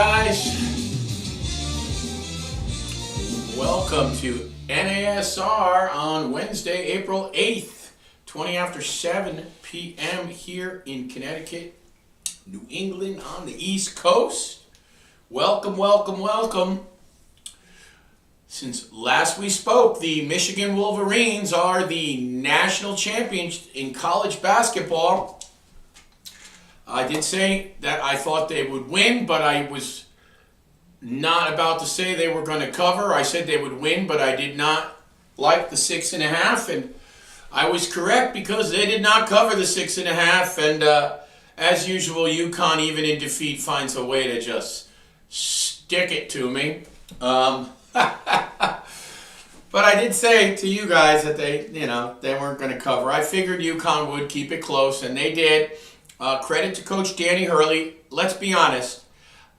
guys. Welcome to NASR on Wednesday, April 8th, 20 after 7 p.m. here in Connecticut, New England on the East Coast. Welcome, welcome, welcome. Since last we spoke, the Michigan Wolverines are the national champions in college basketball. I did say that I thought they would win, but I was not about to say they were going to cover. I said they would win, but I did not like the 6.5, and I was correct because they did not cover the 6.5. And as usual, UConn, even in defeat, finds a way to just stick it to me. But I did say to you guys that they weren't going to cover. I figured UConn would keep it close, and they did. Credit to Coach Danny Hurley. Let's be honest.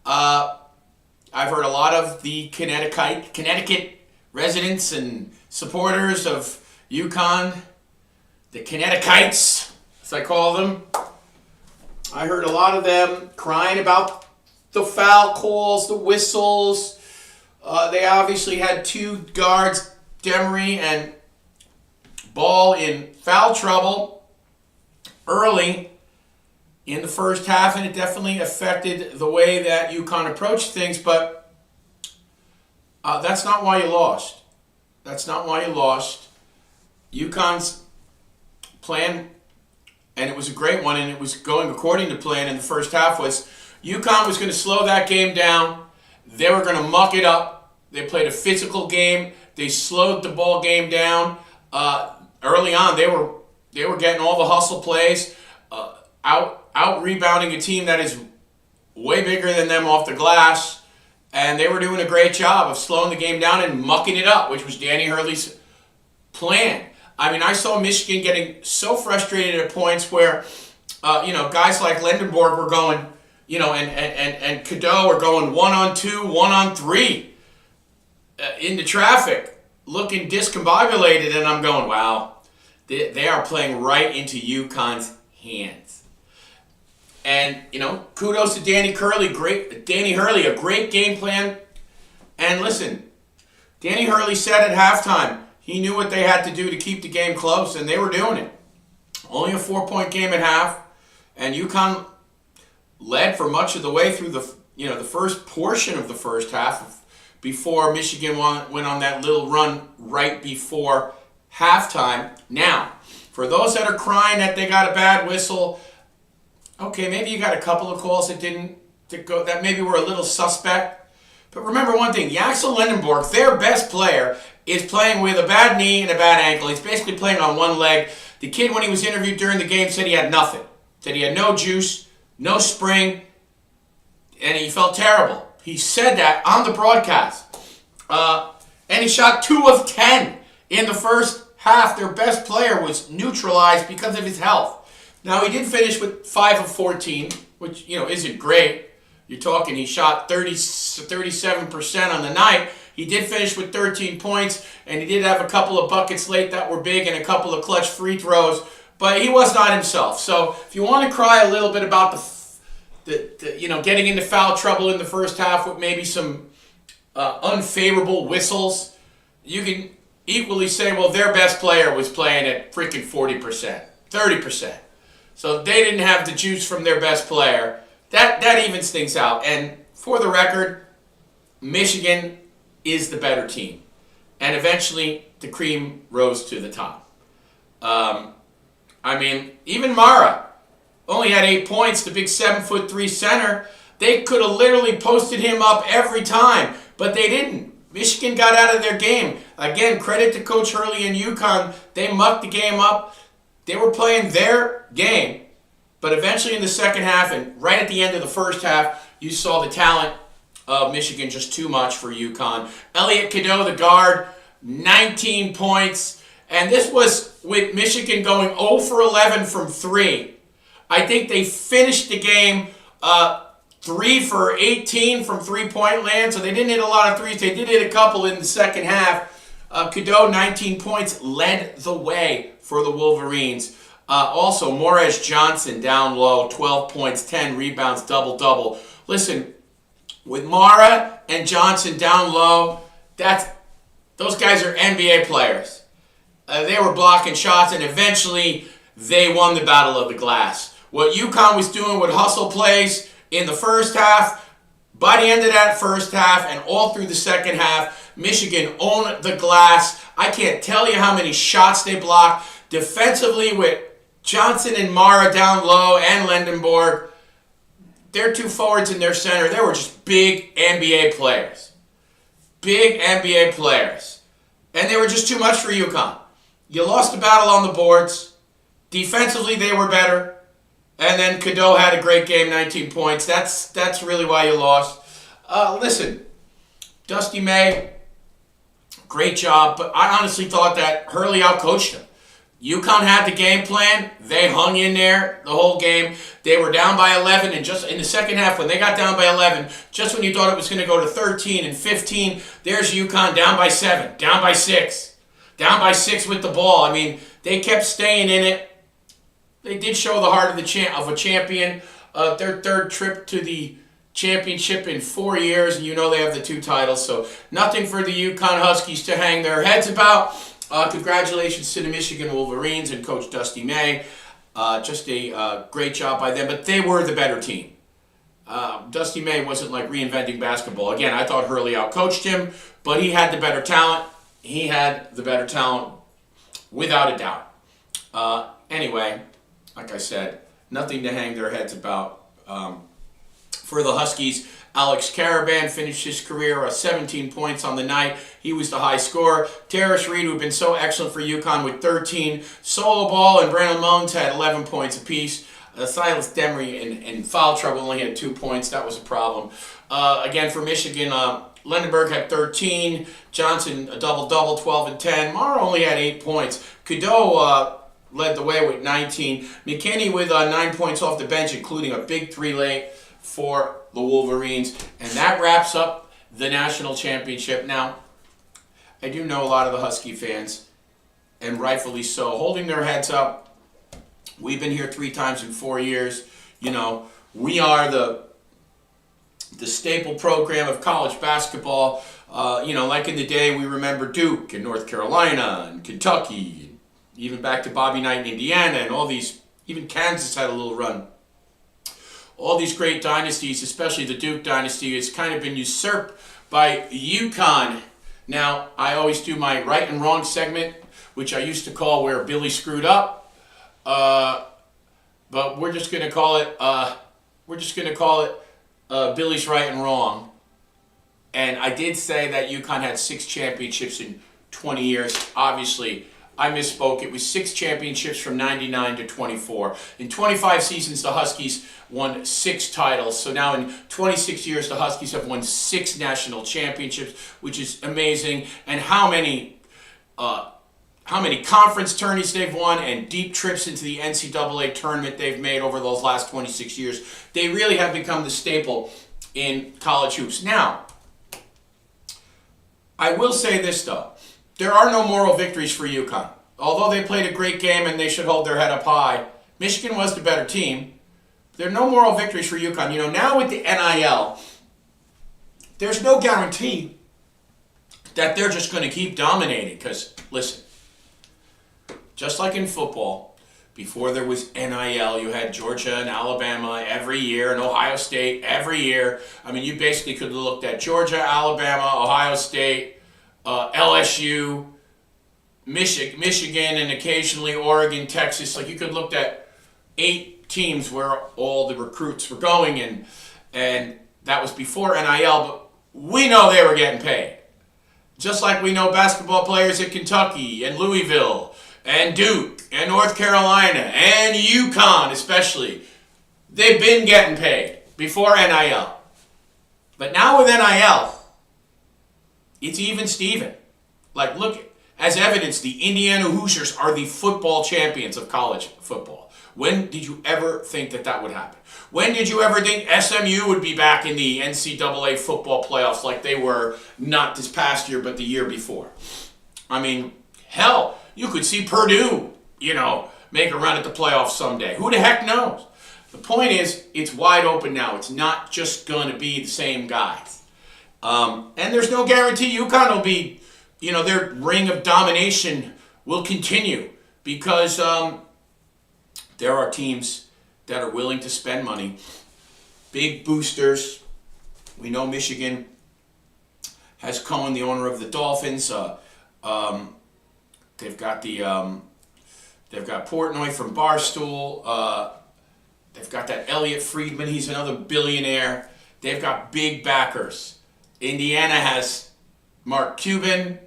I've heard a lot of the Connecticut residents and supporters of UConn, the Connecticutites, as I call them. I heard a lot of them crying about the foul calls, the whistles. They obviously had two guards, Demery and Ball, in foul trouble early in the first half, and it definitely affected the way that UConn approached things, but that's not why you lost. That's not why you lost. UConn's plan, and it was a great one, and it was going according to plan in the first half, was UConn was going to slow that game down. They were going to muck it up. They played a physical game. They slowed the ball game down. Early on, they were getting all the hustle plays, out rebounding a team that is way bigger than them off the glass, and they were doing a great job of slowing the game down and mucking it up, which was Danny Hurley's plan. I mean, I saw Michigan getting so frustrated at points where, guys like Lendenborg were going, and Cadeau were going 1-on-2, 1-on-3 into traffic, looking discombobulated, and I'm going, wow, they are playing right into UConn's hands. And, kudos to Danny Hurley, a great game plan. And listen, Danny Hurley said at halftime he knew what they had to do to keep the game close, and they were doing it. Only a 4-point game at half, and UConn led for much of the way through the first portion of the first half before Michigan went on that little run right before halftime. Now, for those that are crying that they got a bad whistle, okay, maybe you got a couple of calls that maybe were a little suspect. But remember one thing, Yaxel Lendenborg, their best player, is playing with a bad knee and a bad ankle. He's basically playing on one leg. The kid, when he was interviewed during the game, said he had nothing. Said he had no juice, no spring, and he felt terrible. He said that on the broadcast. And he shot 2 of 10 in the first half. Their best player was neutralized because of his health. Now, he did finish with 5 of 14, which, isn't great. You're talking, he shot 37% on the night. He did finish with 13 points, and he did have a couple of buckets late that were big and a couple of clutch free throws, but he was not himself. So if you want to cry a little bit about the getting into foul trouble in the first half with maybe some unfavorable whistles, you can equally say, well, their best player was playing at freaking 40%, 30%. So they didn't have the juice from their best player. That evens things out. And for the record, Michigan is the better team. And eventually, the cream rose to the top. Even Mara only had 8 points, the big 7'3" center. They could have literally posted him up every time, but they didn't. Michigan got out of their game. Again, credit to Coach Hurley and UConn. They mucked the game up. They were playing their game, but eventually in the second half and right at the end of the first half, you saw the talent of Michigan just too much for UConn. Elliot Cadeau, the guard, 19 points, and this was with Michigan going 0 for 11 from 3. I think they finished the game 3 for 18 from three-point land, so they didn't hit a lot of threes. They did hit a couple in the second half. Cadeau, 19 points, led the way for the Wolverines. Also, Morez Johnson down low, 12 points, 10 rebounds, double-double. Listen, with Mara and Johnson down low, those guys are NBA players. They were blocking shots, and eventually they won the battle of the glass. What UConn was doing with hustle plays in the first half, by the end of that first half and all through the second half, Michigan owned the glass. I can't tell you how many shots they blocked. Defensively with Johnson and Mara down low and Lendenborg, their two forwards in their center, they were just big NBA players. Big NBA players. And they were just too much for UConn. You lost the battle on the boards. Defensively, they were better. And then Cadeau had a great game, 19 points. That's really why you lost. Listen, Dusty May, great job. But I honestly thought that Hurley outcoached him. UConn had the game plan. They hung in there the whole game. They were down by 11, and just in the second half, when they got down by 11, just when you thought it was going to go to 13 and 15, there's UConn down by 7, down by 6, down by 6 with the ball. I mean, they kept staying in it. They did show the heart of a champion. Their third trip to the championship in 4 years, and you know they have the 2 titles. So nothing for the UConn Huskies to hang their heads about. Congratulations to the Michigan Wolverines and Coach Dusty May. Just a great job by them, but they were the better team. Dusty May wasn't like reinventing basketball. Again, I thought Hurley outcoached him, but he had the better talent. He had the better talent without a doubt. Anyway, like I said, nothing to hang their heads about. For the Huskies, Alex Caravan finished his career 17 points on the night. He was the high scorer. Terrace Reed, who had been so excellent for UConn, with 13. Solo Ball and Brandon Mullins had 11 points apiece. Silas Demery in foul trouble only had 2 points. That was a problem. Again, for Michigan, Lendenberg had 13. Johnson, a double-double, 12 and 10. Mara only had 8 points. Cadeau led the way with 19. McKinney with 9 points off the bench, including a big 3 late for the Wolverines. And that wraps up the national championship. Now, I do know a lot of the Husky fans, and rightfully so, holding their heads up. We've been here 3 times in 4 years. You know, we are the staple program of college basketball. Like in the day, we remember Duke and North Carolina and Kentucky, even back to Bobby Knight in Indiana, and all these, even Kansas had a little run. All these great dynasties, especially the Duke dynasty, has kind of been usurped by UConn. Now, I always do my right and wrong segment, which I used to call Where Billy Screwed Up. But we're just going to call it Billy's Right and Wrong. And I did say that UConn had 6 championships in 20 years. Obviously, I misspoke. It was 6 championships from 99 to 24. In 25 seasons, the Huskies won 6 titles. So now in 26 years, the Huskies have won 6 national championships, which is amazing. And how many conference tourneys they've won and deep trips into the NCAA tournament they've made over those last 26 years. They really have become the staple in college hoops. Now, I will say this, though. There are no moral victories for UConn. Although they played a great game and they should hold their head up high, Michigan was the better team. There are no moral victories for UConn. You know, now with the NIL, there's no guarantee that they're just going to keep dominating. Because, listen, just like in football, before there was NIL, you had Georgia and Alabama every year and Ohio State every year. I mean, you basically could have looked at Georgia, Alabama, Ohio State, LSU, Michigan, and occasionally Oregon, Texas. Like, you could look at 8 teams where all the recruits were going, and that was before NIL, but we know they were getting paid. Just like we know basketball players at Kentucky and Louisville and Duke and North Carolina and UConn especially. They've been getting paid before NIL. But now with NIL, it's even Steven. Like, look, as evidence, the Indiana Hoosiers are the football champions of college football. When did you ever think that would happen? When did you ever think SMU would be back in the NCAA football playoffs like they were not this past year but the year before? I mean, hell, you could see Purdue, make a run at the playoffs someday. Who the heck knows? The point is, it's wide open now. It's not just going to be the same guys. And there's no guarantee UConn will be, their ring of domination will continue because there are teams that are willing to spend money. Big boosters. We know Michigan has Cohen, the owner of the Dolphins. They've got Portnoy from Barstool. They've got that Elliot Friedman. He's another billionaire. They've got big backers. Indiana has Mark Cuban.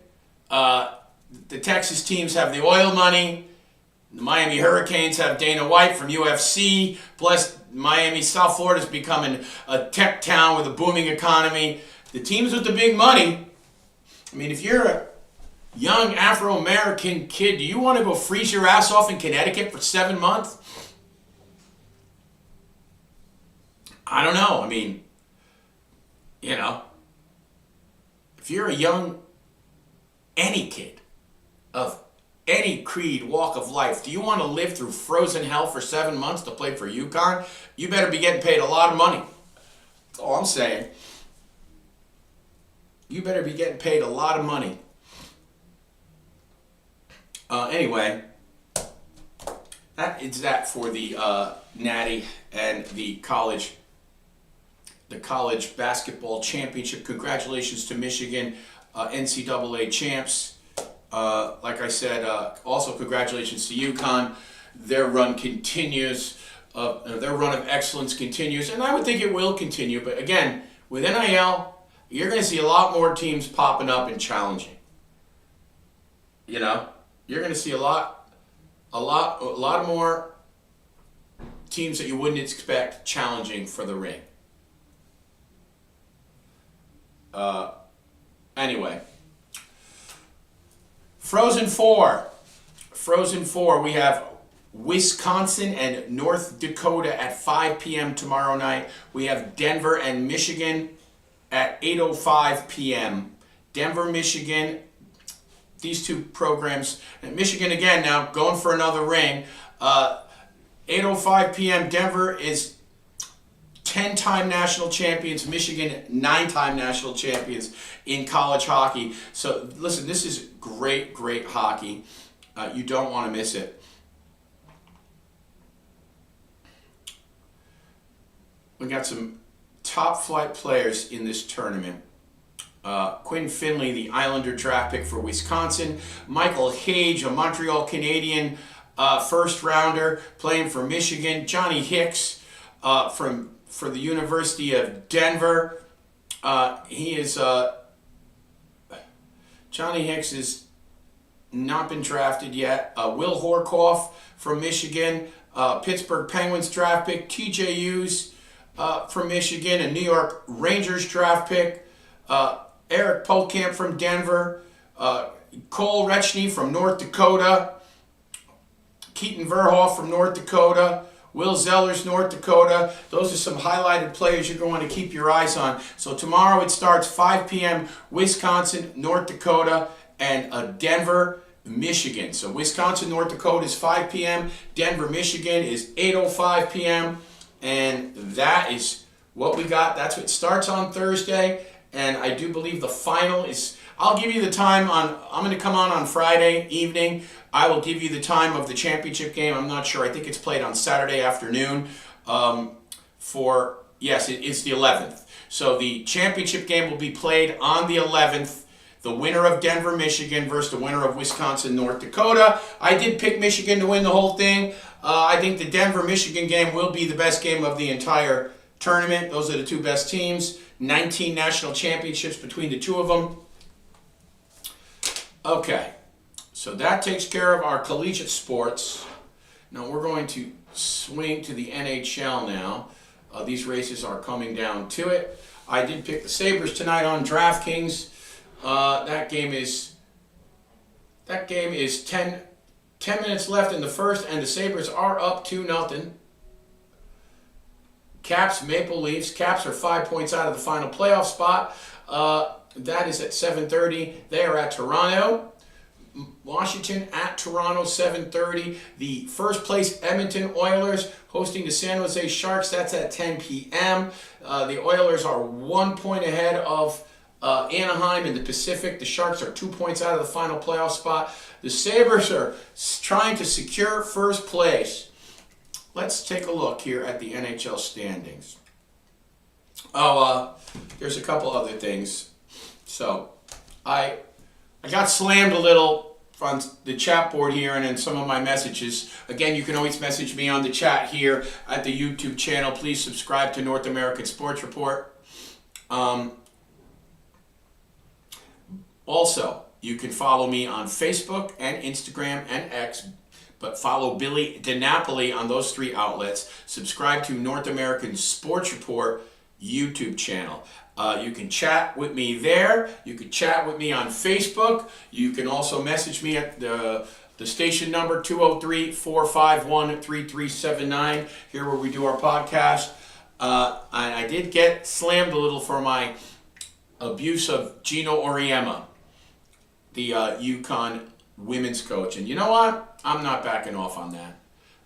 The Texas teams have the oil money. The Miami Hurricanes have Dana White from UFC. Plus, Miami, South Florida is becoming a tech town with a booming economy. The teams with the big money, if you're a young Afro-American kid, do you want to go freeze your ass off in Connecticut for 7 months? I don't know. If you're a young, any kid of any creed, walk of life, do you want to live through frozen hell for 7 months to play for UConn? You better be getting paid a lot of money. That's all I'm saying. You better be getting paid a lot of money. Anyway, that is that for the Natty and the college basketball championship. Congratulations to Michigan, NCAA champs. Like I said, also congratulations to UConn. Their run continues. Their run of excellence continues, and I would think it will continue. But again, with NIL, you're going to see a lot more teams popping up and challenging. You're going to see a lot more teams that you wouldn't expect challenging for the ring. Anyway, Frozen Four, we have Wisconsin and North Dakota at 5 p.m. tomorrow night. We have Denver and Michigan at 8:05 p.m. Denver, Michigan, these two programs. And Michigan, again, now going for another ring. 8:05 p.m. Denver is 10-time national champions. Michigan, 9-time national champions in college hockey. So, listen, this is great, great hockey. You don't want to miss it. We got some top-flight players in this tournament. Quinn Finley, the Islander draft pick for Wisconsin. Michael Hage, a Montreal Canadian first-rounder playing for Michigan. Johnny Hicks for the University of Denver. Johnny Hicks has not been drafted yet. Will Horkoff from Michigan. Pittsburgh Penguins draft pick. TJ Hughes from Michigan, a New York Rangers draft pick. Eric Polkamp from Denver. Cole Retchney from North Dakota. Keaton Verhoff from North Dakota. Will Zellers, North Dakota. Those are some highlighted players you're going to keep your eyes on. So tomorrow it starts 5 p.m. Wisconsin, North Dakota, and Denver, Michigan. So Wisconsin, North Dakota is 5 p.m. Denver, Michigan is 8:05 p.m. And that is what we got. That's what starts on Thursday. And I do believe the final is, I'll give you the time I'm going to come on Friday evening. I will give you the time of the championship game. I'm not sure. I think it's played on Saturday afternoon. It's the 11th. So the championship game will be played on the 11th. The winner of Denver, Michigan versus the winner of Wisconsin, North Dakota. I did pick Michigan to win the whole thing. I think the Denver-Michigan game will be the best game of the entire tournament. Those are the two best teams. 19 national championships between the two of them. Okay, so that takes care of our collegiate sports. Now we're going to swing to the NHL now. These races are coming down to it. I did pick the Sabres tonight on DraftKings. That game is 10 minutes left in the first, and the Sabres are up 2-0. Caps, Maple Leafs. Caps are 5 points out of the final playoff spot. That is at 7:30. They are at Toronto. Washington at Toronto, 7:30. The first place Edmonton Oilers hosting the San Jose Sharks. That's at 10 p.m. The Oilers are 1 point ahead of Anaheim in the Pacific. The Sharks are 2 points out of the final playoff spot. The Sabres are trying to secure first place. Let's take a look here at the NHL standings. There's a couple other things. So, I got slammed a little on the chat board here and in some of my messages. Again, you can always message me on the chat here at the YouTube channel. Please subscribe to North American Sports Report. Also, you can follow me on Facebook and Instagram and X, but follow Billy DiNapoli on those three outlets. Subscribe to North American Sports Report YouTube channel. You can chat with me there. You can chat with me on Facebook. You can also message me at the station number 203-451-3379 here where we do our podcast. I did get slammed a little for my abuse of Gino Auriemma, the UConn women's coach. And you know what? I'm not backing off on that.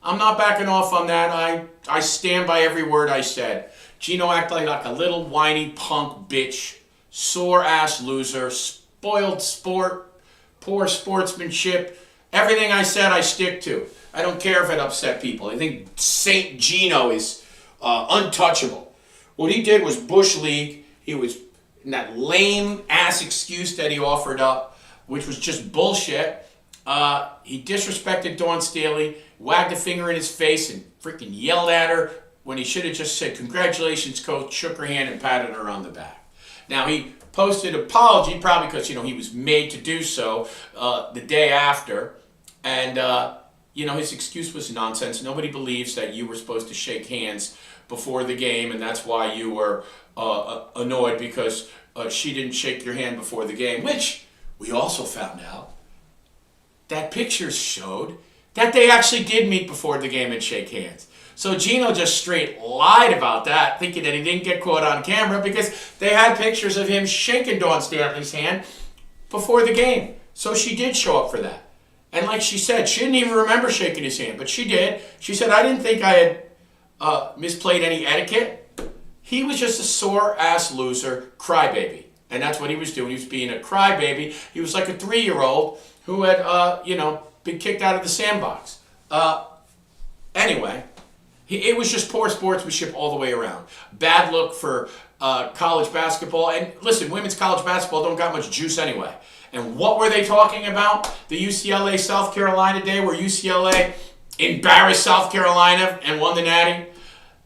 I stand by every word I said. Gino acted like a little whiny punk bitch, sore-ass loser, spoiled sport, poor sportsmanship. Everything I said, I stick to. I don't care if it upset people. I think Saint Gino is untouchable. What he did was Bush League. He was in that lame-ass excuse that he offered up, which was just bullshit. He disrespected Dawn Staley, wagged a finger in his face, and freaking yelled at her when he should have just said, "Congratulations, coach," shook her hand and patted her on the back. Now, he posted an apology, probably because, he was made to do so the day after. And, his excuse was nonsense. Nobody believes that you were supposed to shake hands before the game, and that's why you were annoyed because she didn't shake your hand before the game, which we also found out that pictures showed that they actually did meet before the game and shake hands. So Gino just straight lied about that, thinking that he didn't get caught on camera because they had pictures of him shaking Dawn Staley's hand before the game. So she did show up for that. And like she said, she didn't even remember shaking his hand, but she did. She said, "I didn't think I had misplayed any etiquette." He was just a sore-ass loser, crybaby. And that's what he was doing. He was being a crybaby. He was like a 3-year-old who had, been kicked out of the sandbox. Anyway, it was just poor sportsmanship all the way around. Bad look for college basketball. And listen, women's college basketball don't got much juice anyway. And what were they talking about? The UCLA-South Carolina day where UCLA embarrassed South Carolina and won the Natty?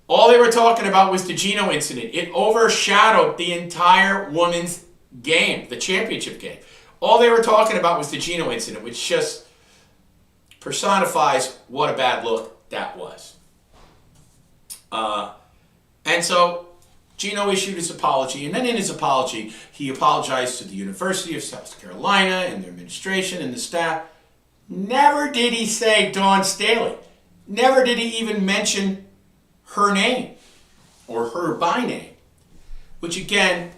All they were talking about was the Gino incident. It overshadowed the entire women's game, the championship game. All they were talking about was the Gino incident, which just personifies what a bad look that was. And so Gino issued his apology, and then in his apology, he apologized to the University of South Carolina and their administration and the staff. Never did he say Dawn Staley. Never did he even mention her name or her by name, which again,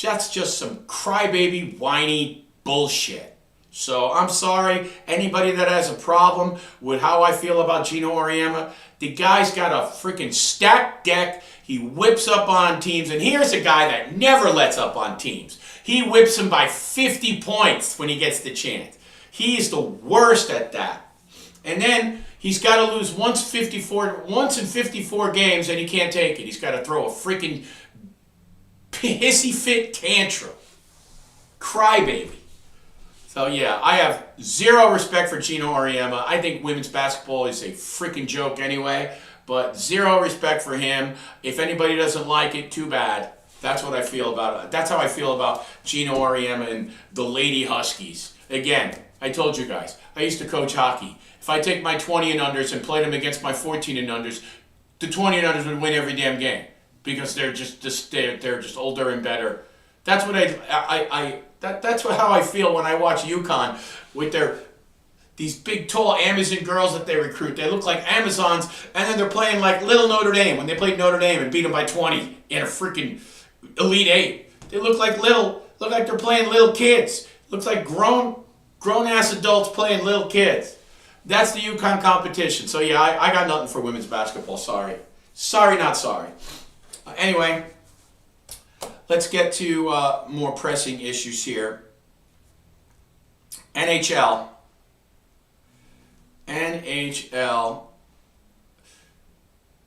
that's just some crybaby, whiny bullshit. So I'm sorry, anybody that has a problem with how I feel about Gino Auriemma. The guy's got a freaking stacked deck. He whips up on teams, and here's a guy that never lets up on teams. He whips them by 50 points when he gets the chance. He is the worst at that. And then he's got to lose once in 54 games, and he can't take it. He's got to throw a freaking hissy fit tantrum. Crybaby. So yeah, I have zero respect for Gino Auriemma. I think women's basketball is a freaking joke anyway, but zero respect for him. If anybody doesn't like it, too bad. That's what I feel about it. That's how I feel about Gino Auriemma and the Lady Huskies. Again, I told you guys, I used to coach hockey. If I take my 20 and unders and play them against my 14 and unders, the 20 and unders would win every damn game because they're just older and better. That's what that's how I feel when I watch UConn with these big, tall Amazon girls that they recruit. They look like Amazons, and then they're playing like little Notre Dame when they played Notre Dame and beat them by 20 in a freaking Elite Eight. They look like they're playing little kids. Looks like grown Grown-ass adults playing little kids. That's the UConn competition. So yeah, I got nothing for women's basketball. Sorry. Sorry, not sorry. Anyway, let's get to more pressing issues here. NHL.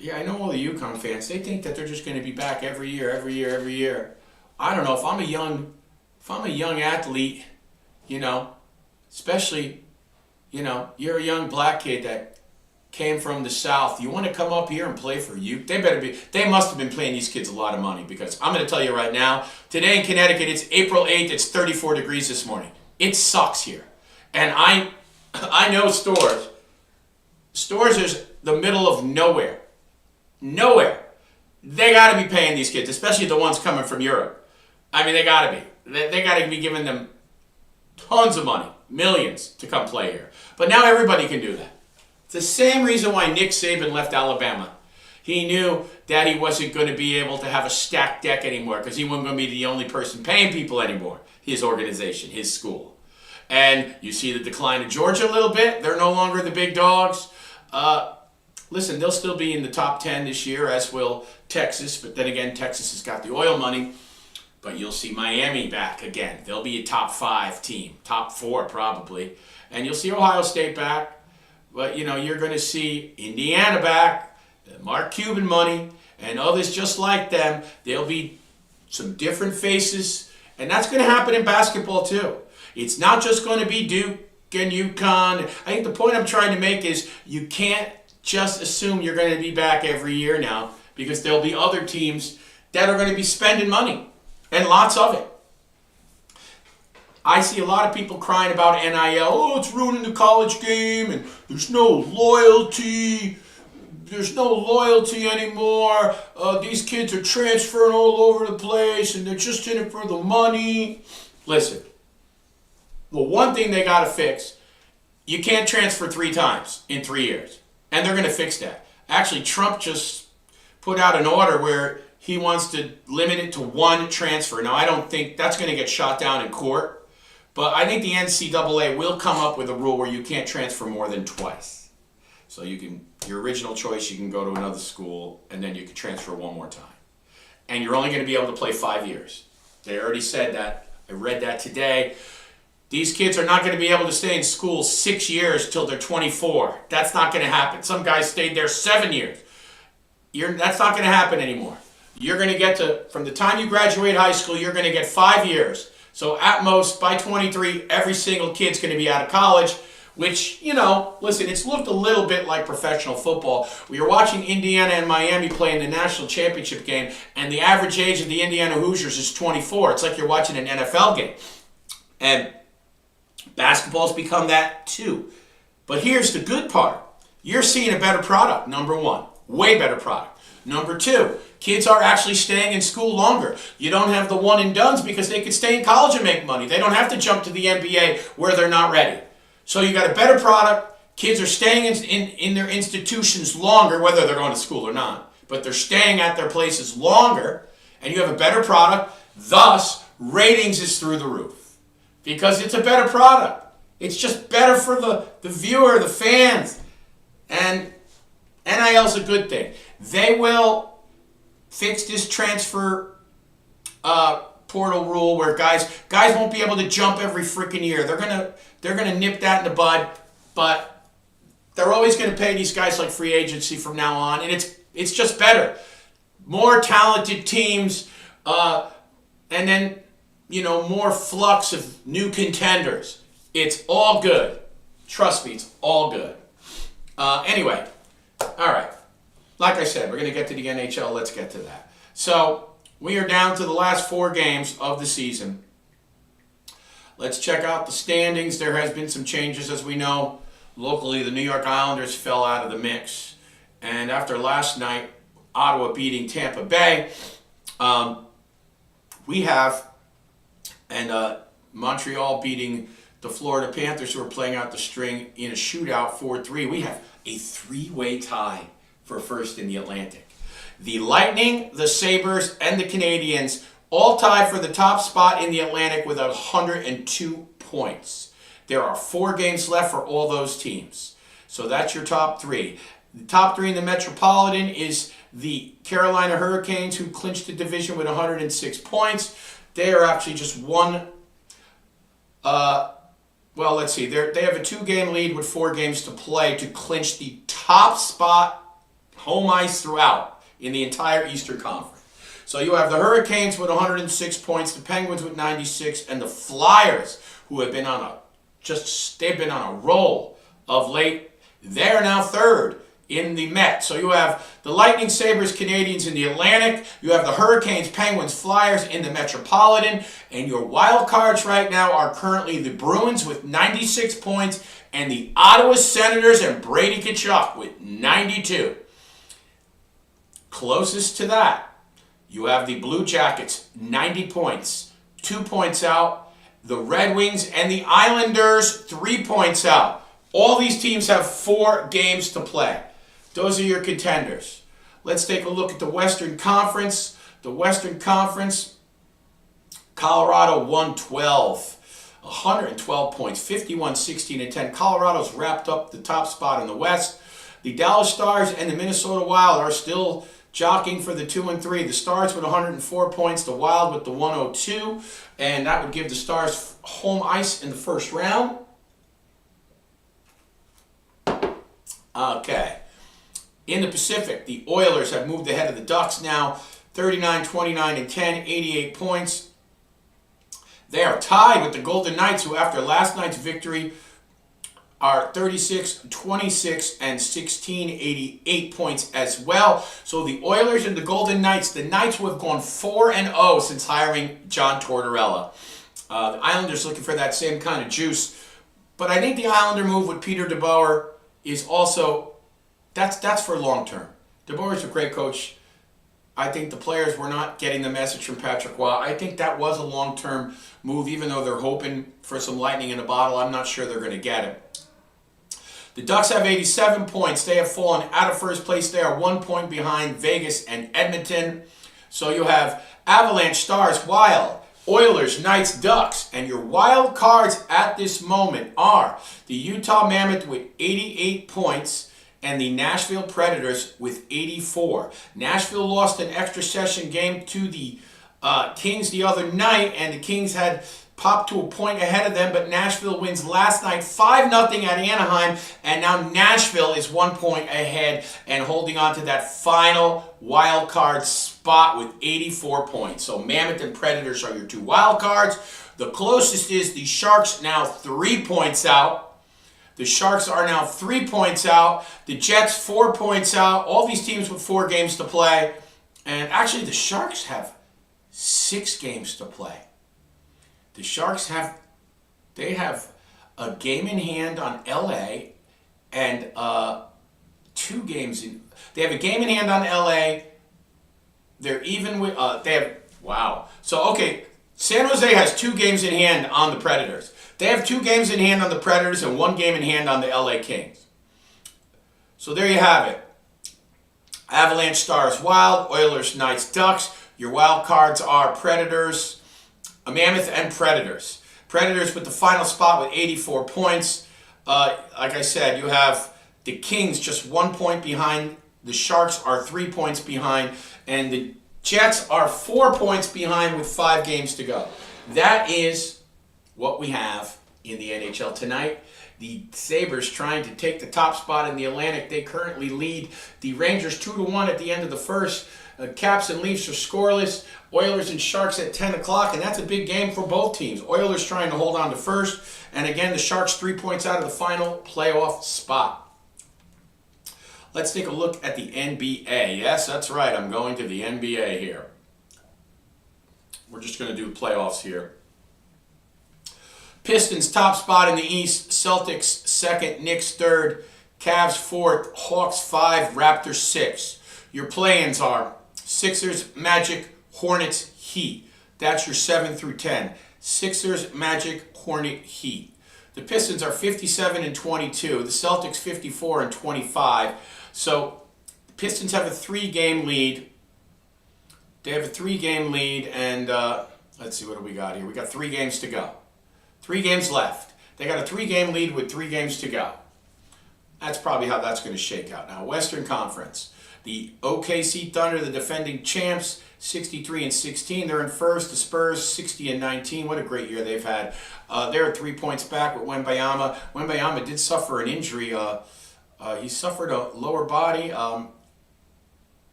Yeah, I know all the UConn fans. They think that they're just going to be back every year. I don't know. If I'm a young athlete, especially, you're a young black kid that came from the South. You want to come up here and play for you? They must have been paying these kids a lot of money, because I'm going to tell you right now, today in Connecticut, it's April 8th, it's 34 degrees this morning. It sucks here. And I know Stores. Stores is the middle of nowhere. Nowhere. They got to be paying these kids, especially the ones coming from Europe. I mean, they got to be. They got to be giving them tons of money, millions, to come play here. But now everybody can do that. It's the same reason why Nick Saban left Alabama. He knew that he wasn't going to be able to have a stacked deck anymore, because he wasn't going to be the only person paying people anymore. His organization, his school. And you see the decline of Georgia a little bit. They're no longer the big dogs. Listen, they'll still be in the top 10 this year, as will Texas. But then again, Texas has got the oil money. But you'll see Miami back again. They'll be a top 5 team. Top 4 probably. And you'll see Ohio State back. But, you're going to see Indiana back. Mark Cuban money. And others just like them. There'll be some different faces. And that's going to happen in basketball too. It's not just going to be Duke and UConn. I think the point I'm trying to make is you can't just assume you're going to be back every year now, because there'll be other teams that are going to be spending money, and lots of it. I see a lot of people crying about NIL. Oh, it's ruining the college game, and there's no loyalty. There's no loyalty anymore. These kids are transferring all over the place, and they're just in it for the money. Listen, the one thing they got to fix, you can't transfer 3 times in 3 years. And they're going to fix that. Actually, Trump just put out an order where he wants to limit it to 1 transfer. Now, I don't think that's going to get shot down in court. But I think the NCAA will come up with a rule where you can't transfer more than twice. So your original choice, you can go to another school, and then you can transfer 1 more time. And you're only going to be able to play 5 years. They already said that. I read that today. These kids are not going to be able to stay in school 6 years till they're 24. That's not going to happen. Some guys stayed there 7 years. That's not going to happen anymore. You're going to get from the time you graduate high school, you're going to get 5 years. So at most, by 23, every single kid's going to be out of college, which, listen, it's looked a little bit like professional football. We were watching Indiana and Miami play in the national championship game, and the average age of the Indiana Hoosiers is 24. It's like you're watching an NFL game. And basketball's become that too. But here's the good part. You're seeing a better product, number 1. Way better product. Number 2, kids are actually staying in school longer. You don't have the one and dones, because they could stay in college and make money. They don't have to jump to the NBA where they're not ready. So you got a better product. Kids are staying in their institutions longer, whether they're going to school or not. But they're staying at their places longer, and you have a better product. Thus, ratings is through the roof. Because it's a better product. It's just better for the viewer, the fans. And NIL's a good thing. They will fix this transfer portal rule where guys won't be able to jump every freaking year. They're gonna nip that in the bud, but they're always gonna pay these guys like free agency from now on, and it's just better. More talented teams, and then more flux of new contenders. It's all good. Trust me, it's all good. Anyway, all right. Like I said, we're going to get to the NHL. Let's get to that. So, we are down to the last 4 games of the season. Let's check out the standings. There has been some changes, as we know. Locally, the New York Islanders fell out of the mix. And after last night, Ottawa beating Tampa Bay, we have... And Montreal beating the Florida Panthers, who are playing out the string in a shootout 4-3. We have a 3-way tie for first in the Atlantic. The Lightning, the Sabres, and the Canadiens all tied for the top spot in the Atlantic with 102 points. There are 4 games left for all those teams. So that's your top 3. The top 3 in the Metropolitan is the Carolina Hurricanes, who clinched the division with 106 points. They are actually just one. Well, let's see. They have a 2-game lead with 4 games to play to clinch the top spot, home ice throughout in the entire Eastern Conference. So you have the Hurricanes with 106 points, the Penguins with 96, and the Flyers, who have been they've been on a roll of late. They're now 3rd in the Met. So you have the Lightning, Sabres, Canadiens in the Atlantic. You have the Hurricanes, Penguins, Flyers in the Metropolitan. And your wild cards right now are currently the Bruins with 96 points and the Ottawa Senators and Brady Tkachuk with 92. Closest to that, you have the Blue Jackets, 90 points, 2 points out. The Red Wings and the Islanders, 3 points out. All these teams have 4 games to play. Those are your contenders. Let's take a look at the Western Conference. The Western Conference, Colorado 112 points, 51, 16, and 10. Colorado's wrapped up the top spot in the West. The Dallas Stars and the Minnesota Wild are still jockeying for the 2 and 3. The Stars with 104 points, the Wild with the 102, and that would give the Stars home ice in the first round. Okay. In the Pacific, the Oilers have moved ahead of the Ducks now, 39, 29, and 10, 88 points. They are tied with the Golden Knights, who after last night's victory are 36, 26, and 16, 88 points as well. So the Oilers and the Golden Knights, the Knights who have gone 4-0 since hiring John Tortorella. The Islanders looking for that same kind of juice. But I think the Islander move with Peter DeBoer is also, that's for long term. DeBoer's a great coach. I think the players were not getting the message from Patrick Roy. I think that was a long-term move, even though they're hoping for some lightning in a bottle. I'm not sure they're going to get it. The Ducks have 87 points. They have fallen out of first place. They are 1 point behind Vegas and Edmonton. So you have Avalanche, Stars, Wild, Oilers, Knights, Ducks. And your wild cards at this moment are the Utah Mammoth with 88 points and the Nashville Predators with 84. Nashville lost an extra session game to the Kings the other night, and the Kings had popped to a point ahead of them, but Nashville wins last night 5-0 at Anaheim, and now Nashville is 1 point ahead and holding on to that final wild card spot with 84 points. So Mammoth and Predators are your 2 wild cards. The closest is the Sharks, now 3 points out. The Sharks are now 3 points out. The Jets 4 points out. All these teams with 4 games to play. And actually the Sharks have 6 games to play. The Sharks have a game in hand on LA and 2 games in. They have a game in hand on LA. They're even with So okay, San Jose has 2 games in hand on the Predators. They have 2 games in hand on the Predators and 1 game in hand on the LA Kings. So there you have it. Avalanche, Stars, Wild, Oilers, Knights, Ducks. Your wild cards are Predators, Mammoth, and Predators. Predators with the final spot with 84 points. Like I said, you have the Kings just 1 point behind. The Sharks are 3 points behind. And the Jets are 4 points behind with 5 games to go. That is what we have in the NHL tonight. The Sabres trying to take the top spot in the Atlantic. They currently lead the Rangers 2-1 at the end of the first. Caps and Leafs are scoreless. Oilers and Sharks at 10 o'clock, and that's a big game for both teams. Oilers trying to hold on to first, and again, the Sharks 3 points out of the final playoff spot. Let's take a look at the NBA. Yes, that's right. I'm going to the NBA here. We're just going to do playoffs here. Pistons top spot in the East, Celtics second, Knicks third, Cavs fourth, Hawks 5, Raptors 6. Your play-ins are Sixers, Magic, Hornets, Heat. That's your 7 through 10. Sixers, Magic, Hornet, Heat. The Pistons are 57 and 22. The Celtics 54 and 25. So the Pistons have a 3-game lead. They have a 3-game lead, and let's see, what do we got here? We got 3 games to go. 3 games left. They got a 3-game lead with 3 games to go. That's probably how that's going to shake out. Now, Western Conference. The OKC Thunder, the defending champs, 63-16. They're in first. The Spurs, 60-19. What a great year they've had. They're 3 points back with Wembanyama. Wembanyama did suffer an injury. He suffered a lower body.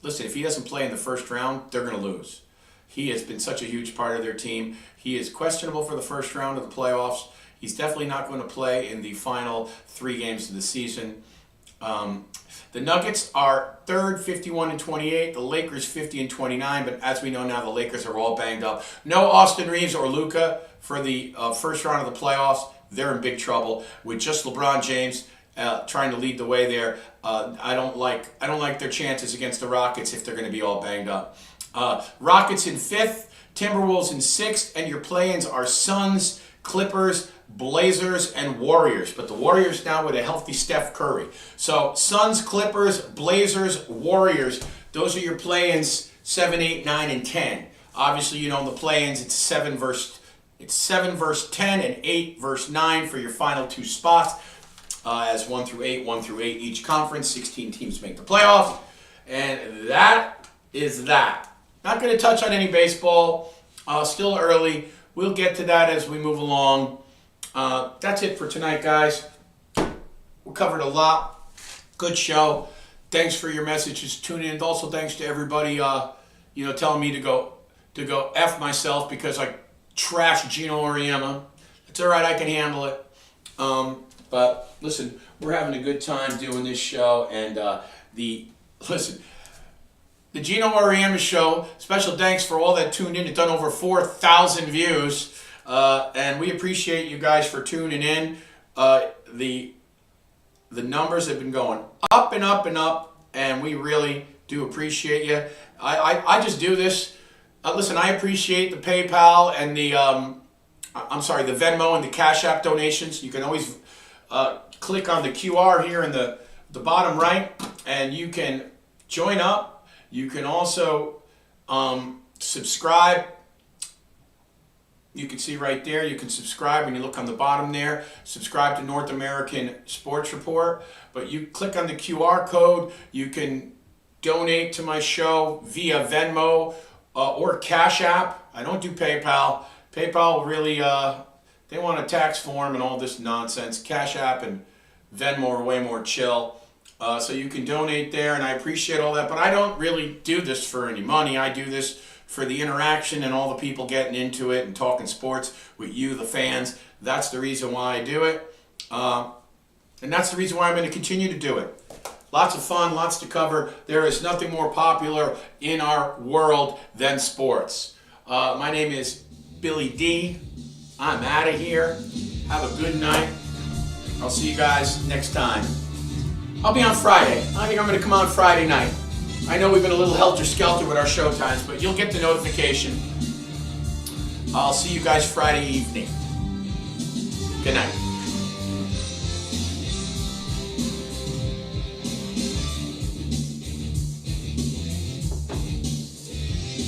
Listen, if he doesn't play in the first round, they're going to lose. He has been such a huge part of their team. He is questionable for the first round of the playoffs. He's definitely not going to play in the final 3 games of the season. The Nuggets are third, 51-28. The Lakers, 50-29. But as we know now, the Lakers are all banged up. No Austin Reeves or Luka for the first round of the playoffs. They're in big trouble with just LeBron James trying to lead the way there. I don't like their chances against the Rockets if they're going to be all banged up. Rockets in 5th, Timberwolves in 6th, and your play-ins are Suns, Clippers, Blazers, and Warriors. But the Warriors now with a healthy Steph Curry. So Suns, Clippers, Blazers, Warriors. Those are your play-ins 7, 8, 9, and 10. Obviously, you know in the play-ins it's 7 verse 10 and 8 verse 9 for your final 2 spots. As 1 through 8 each conference. 16 teams make the playoffs. And that is that. Not going to touch on any baseball. Still early. We'll get to that as we move along. That's it for tonight, guys. We covered a lot. Good show. Thanks for your messages tuning in. Also, thanks to everybody, telling me to go F myself because I trashed Gino Auriemma. It's all right. I can handle it. But listen, we're having a good time doing this show, and the Gino Auriemma show. Special thanks for all that tuned in. It's done over 4,000 views. And we appreciate you guys for tuning in. The numbers have been going up and up and up, and we really do appreciate you. I just do this. Listen, I appreciate the PayPal and the Venmo and the Cash App donations. You can always click on the QR here in the bottom right, and you can join up. You can also subscribe. You can see right there, you can subscribe when you look on the bottom there. Subscribe to North American Sports Report. But you click on the QR code. You can donate to my show via Venmo or Cash App. I don't do PayPal. PayPal really, they want a tax form and all this nonsense. Cash App and Venmo are way more chill. So you can donate there, and I appreciate all that. But I don't really do this for any money. I do this for the interaction and all the people getting into it and talking sports with you, the fans. That's the reason why I do it. And that's the reason why I'm going to continue to do it. Lots of fun, lots to cover. There is nothing more popular in our world than sports. My name is Billy D. I'm out of here. Have a good night. I'll see you guys next time. I'll be on Friday. I think I'm going to come on Friday night. I know we've been a little helter-skelter with our show times, but you'll get the notification. I'll see you guys Friday evening. Good night.